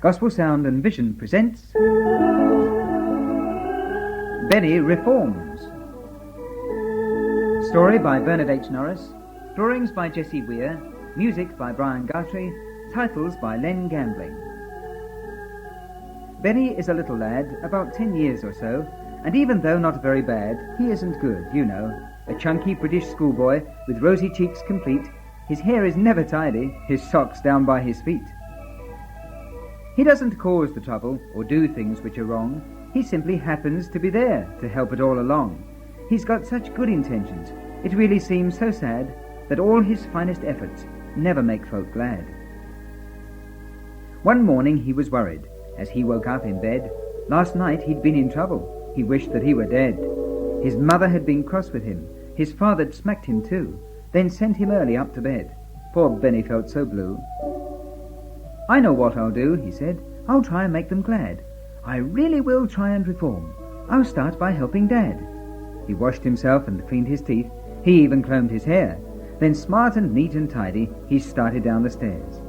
Gospel Sound and Vision presents Benny Reforms. Story by Bernard H. Norris, drawings by Jessie Weir, music by Brian Guthrie, titles by Len Gambling. Benny is a little lad, about 10 years or so, and even though not very bad, he isn't good, you know. A chunky British schoolboy with rosy cheeks complete, his hair is never tidy, his socks down by his feet. He doesn't cause the trouble or do things which are wrong. He simply happens to be there to help it all along. He's got such good intentions. It really seems so sad that all his finest efforts never make folk glad. One morning he was worried as he woke up in bed. Last night he'd been in trouble. He wished that he were dead. His mother had been cross with him. His father'd smacked him too, then sent him early up to bed. Poor Benny felt so blue. "I know what I'll do," he said. "I'll try and make them glad. I really will try and reform. I'll start by helping Dad." He washed himself and cleaned his teeth. He even combed his hair. Then, smart and neat and tidy, he started down the stairs.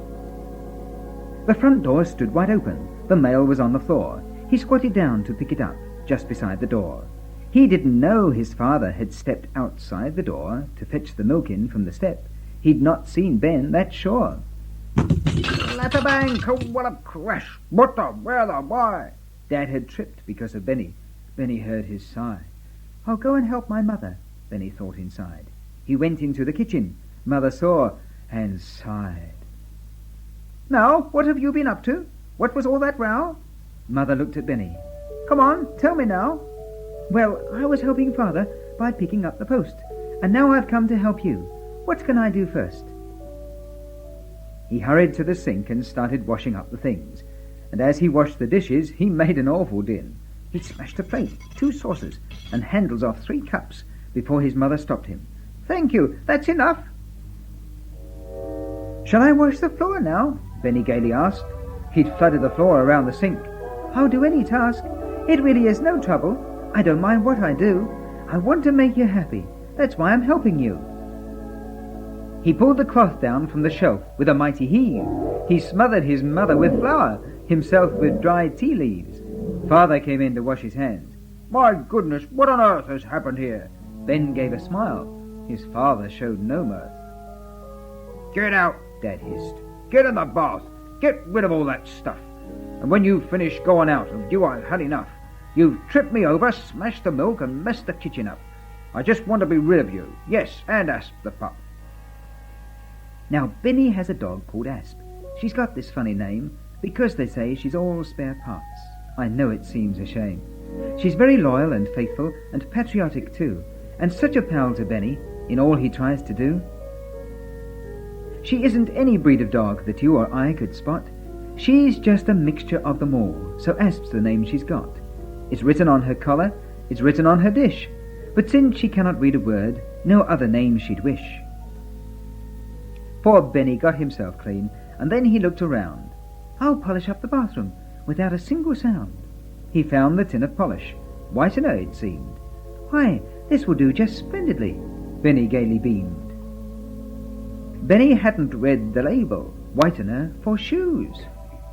The front door stood wide open. The mail was on the floor. He squatted down to pick it up, just beside the door. He didn't know his father had stepped outside the door to fetch the milk in from the step. He'd not seen Ben, that's sure. Slap-a-bang, co-wallop crash. What the, where the, why? Dad had tripped because of Benny. Benny heard his sigh. "I'll go and help my mother," Benny thought inside. He went into the kitchen. Mother saw and sighed. "Now, what have you been up to? What was all that row?" Mother looked at Benny. "Come on, tell me now." "Well, I was helping Father by picking up the post, and now I've come to help you. What can I do first?" He hurried to the sink and started washing up the things. And as he washed the dishes, he made an awful din. He smashed a plate, 2 saucers, and handles off 3 cups before his mother stopped him. "Thank you, that's enough." "Shall I wash the floor now?" Benny gaily asked. He'd flooded the floor around the sink. "I'll do any task. It really is no trouble. I don't mind what I do. I want to make you happy. That's why I'm helping you." He pulled the cloth down from the shelf with a mighty heave. He smothered his mother with flour, himself with dried tea leaves. Father came in to wash his hands. "My goodness, what on earth has happened here?" Ben gave a smile. His father showed no mirth. "Get out," Dad hissed. "Get in the bath. Get rid of all that stuff. And when you've finished, go on out. Of you I've had enough. You've tripped me over, smashed the milk, and messed the kitchen up. I just want to be rid of you. Yes, and Asp the pup." Now, Benny has a dog called Asp. She's got this funny name because they say she's all spare parts. I know it seems a shame. She's very loyal and faithful and patriotic too, and such a pal to Benny in all he tries to do. She isn't any breed of dog that you or I could spot. She's just a mixture of them all, so Asp's the name she's got. It's written on her collar, it's written on her dish, but since she cannot read a word, no other name she'd wish. Poor Benny got himself clean, and then he looked around. "I'll polish up the bathroom without a single sound." He found the tin of polish, whitener it seemed. "Why, this will do just splendidly," Benny gaily beamed. Benny hadn't read the label, whitener for shoes.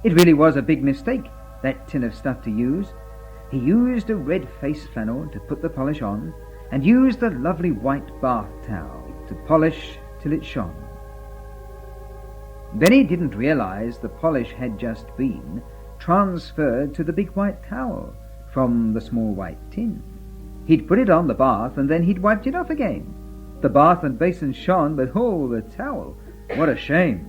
It really was a big mistake, that tin of stuff to use. He used a red face flannel to put the polish on, and used the lovely white bath towel to polish till it shone. Benny didn't realize the polish had just been transferred to the big white towel from the small white tin. He'd put it on the bath and then he'd wiped it off again. The bath and basin shone, but oh, the towel, what a shame.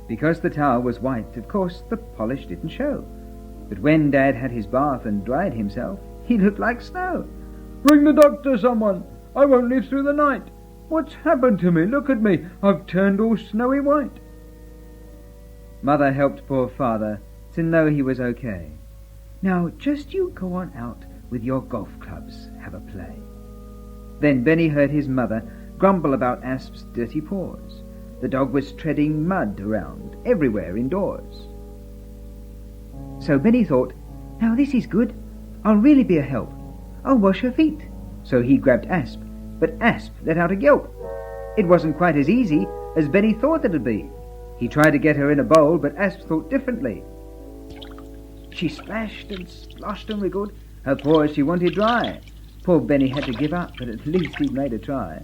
Because the towel was white, of course the polish didn't show. But when Dad had his bath and dried himself, he looked like snow. "Ring the doctor, someone. I won't live through the night. What's happened to me? Look at me. I've turned all snowy white." Mother helped poor Father to know he was okay. "Now just you go on out with your golf clubs, have a play." Then Benny heard his mother grumble about Asp's dirty paws. The dog was treading mud around everywhere indoors. So Benny thought, "Now this is good. I'll really be a help. I'll wash her feet." So he grabbed Asp, but Asp let out a yelp. It wasn't quite as easy as Benny thought it'd be. He tried to get her in a bowl, but Asp thought differently. She splashed and sloshed and wriggled, her paws she wanted dry. Poor Benny had to give up, but at least he'd made a try.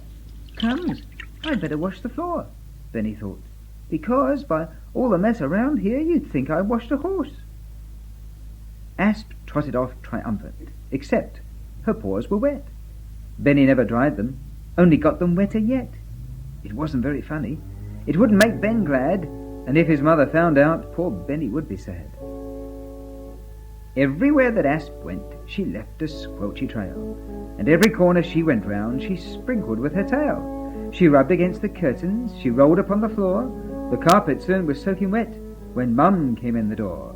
Crumbs, I'd better wash the floor, Benny thought, because by all the mess around here you'd think I washed a horse. Asp trotted off triumphant, except her paws were wet. Benny never dried them, only got them wetter yet. It wasn't very funny. It wouldn't make Ben glad, and if his mother found out, poor Benny would be sad. Everywhere that Asp went, she left a squelchy trail, and every corner she went round, she sprinkled with her tail. She rubbed against the curtains, she rolled upon the floor. The carpet soon was soaking wet when Mum came in the door.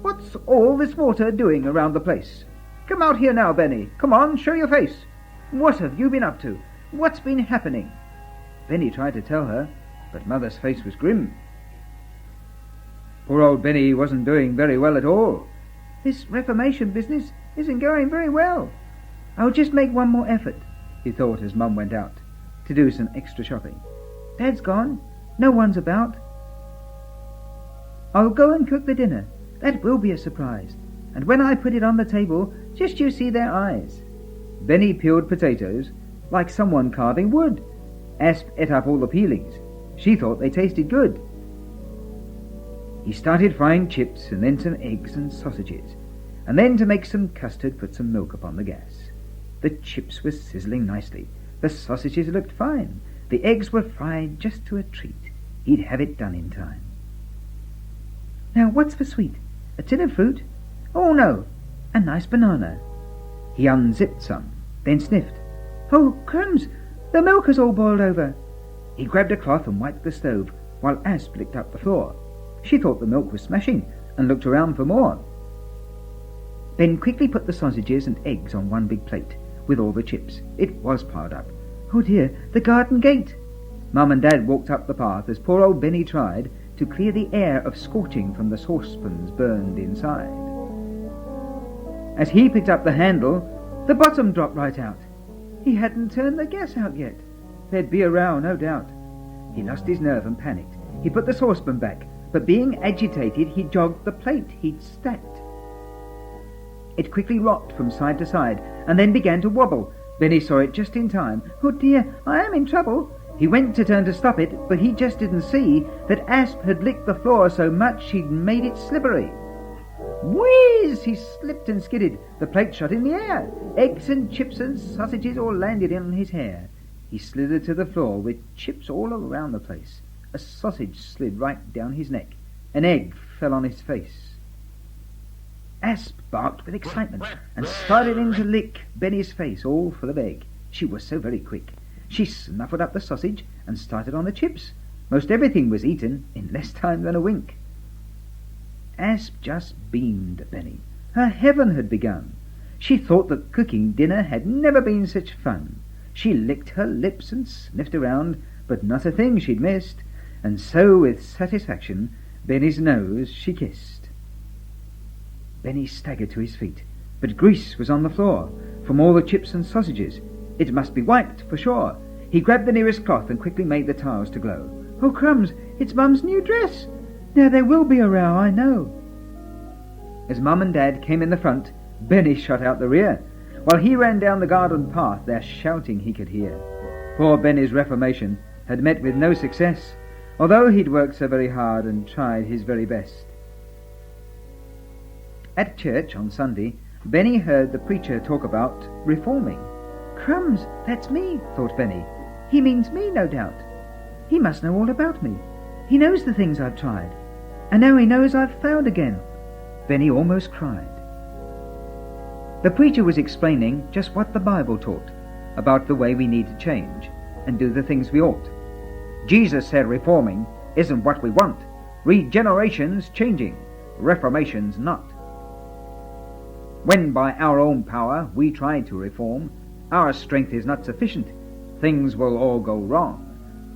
"What's all this water doing around the place? Come out here now, Benny. Come on, show your face. What have you been up to? What's been happening?" Benny tried to tell her, but Mother's face was grim. Poor old Benny wasn't doing very well at all. "This Reformation business isn't going very well. I'll just make one more effort," he thought as Mum went out to do some extra shopping. "Dad's gone. No one's about. I'll go and cook the dinner. That will be a surprise. And when I put it on the table, just you see their eyes." Benny peeled potatoes like someone carving wood. Asp ate up all the peelings. She thought they tasted good. He started frying chips and then some eggs and sausages, and then to make some custard put some milk upon the gas. The chips were sizzling nicely. The sausages looked fine. The eggs were fried just to a treat. He'd have it done in time. "Now what's for sweet? A tin of fruit? Oh no, a nice banana." He unzipped some, then sniffed. "Oh, crumbs! The milk has all boiled over." He grabbed a cloth and wiped the stove, while Asp licked up the floor. She thought the milk was smashing, and looked around for more. Ben quickly put the sausages and eggs on one big plate, with all the chips. It was piled up. Oh dear, the garden gate! Mum and Dad walked up the path as poor old Benny tried to clear the air of scorching from the saucepans burned inside. As he picked up the handle, the bottom dropped right out. He hadn't turned the gas out yet. There'd be a row, no doubt. He lost his nerve and panicked. He put the saucepan back, but being agitated, he jogged the plate he'd stacked. It quickly rocked from side to side, and then began to wobble. Benny saw it just in time. "Oh dear, I am in trouble." He went to turn to stop it, but he just didn't see that Asp had licked the floor so much she'd made it slippery. Whiz! He slipped and skidded. The plate shot in the air. Eggs and chips and sausages all landed on his hair. He slithered to the floor with chips all around the place. A sausage slid right down his neck. An egg fell on his face. Asp barked with excitement and started in to lick Benny's face, all full of egg. She was so very quick. She snuffled up the sausage and started on the chips. Most everything was eaten in less time than a wink. Asp just beamed at Benny. Her heaven had begun. She thought that cooking dinner had never been such fun. She licked her lips and sniffed around, but not a thing she'd missed, and so with satisfaction Benny's nose she kissed. Benny staggered to his feet, but grease was on the floor from all the chips and sausages. It must be wiped for sure. He grabbed the nearest cloth and quickly made the towels to glow. "Oh, crumbs, it's Mum's new dress! Now there will be a row, I know." As Mum and Dad came in the front, Benny shot out the rear. While he ran down the garden path, their shouting he could hear. Poor Benny's reformation had met with no success, although he'd worked so very hard and tried his very best. At church on Sunday, Benny heard the preacher talk about reforming. "Crumbs, that's me," thought Benny. "He means me, no doubt. He must know all about me. He knows the things I've tried, and now he knows I've failed again." Benny almost cried. The preacher was explaining just what the Bible taught about the way we need to change and do the things we ought. Jesus said reforming isn't what we want. Regeneration's changing, reformation's not. When by our own power we try to reform, our strength is not sufficient. Things will all go wrong.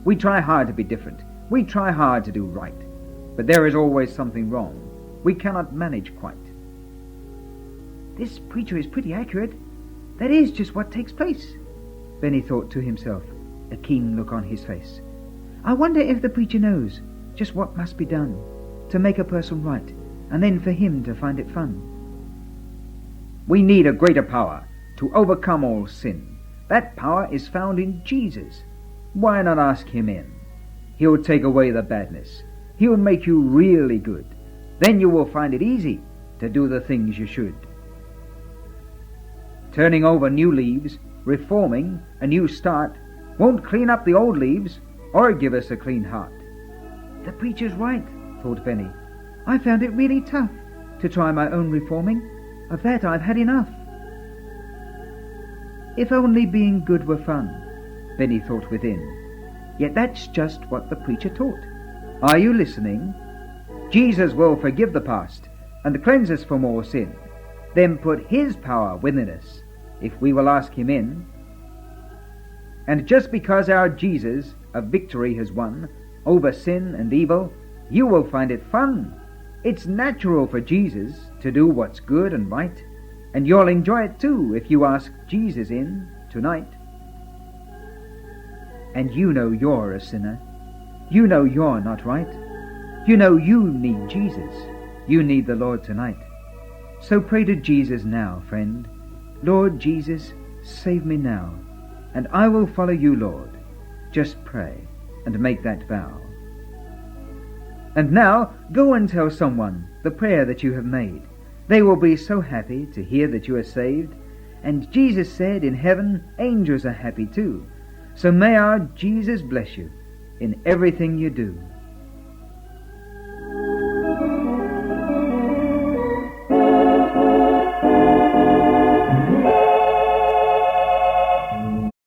We try hard to be different. We try hard to do right. But there is always something wrong. We cannot manage quite. "This preacher is pretty accurate. That is just what takes place, Benny thought to himself, a keen look on his face. I wonder if the preacher knows just what must be done to make a person right, and then for him to find it fun. We need a greater power to overcome all sin. That power is found in Jesus. Why not ask him in? He'll take away the badness. He'll make you really good. Then you will find it easy to do the things you should. Turning over new leaves, reforming, a new start, won't clean up the old leaves or give us a clean heart. The preacher's right, thought Benny. I found it really tough to try my own reforming. Of that I've had enough. If only being good were fun, Benny thought within. Yet that's just what the preacher taught. Are you listening? Jesus will forgive the past and cleanse us from all sin, then put his power within us if we will ask him in. And just because our Jesus a victory has won over sin and evil, you will find it fun. It's natural for Jesus to do what's good and right, and you'll enjoy it too if you ask Jesus in tonight. And you know you're a sinner. You know you're not right. You know you need Jesus. You need the Lord tonight. So pray to Jesus now, friend. Lord Jesus, save me now, and I will follow you, Lord. Just pray and make that vow. And now go and tell someone the prayer that you have made. They will be so happy to hear that you are saved. And Jesus said in heaven angels are happy too. So may our Jesus bless you in everything you do.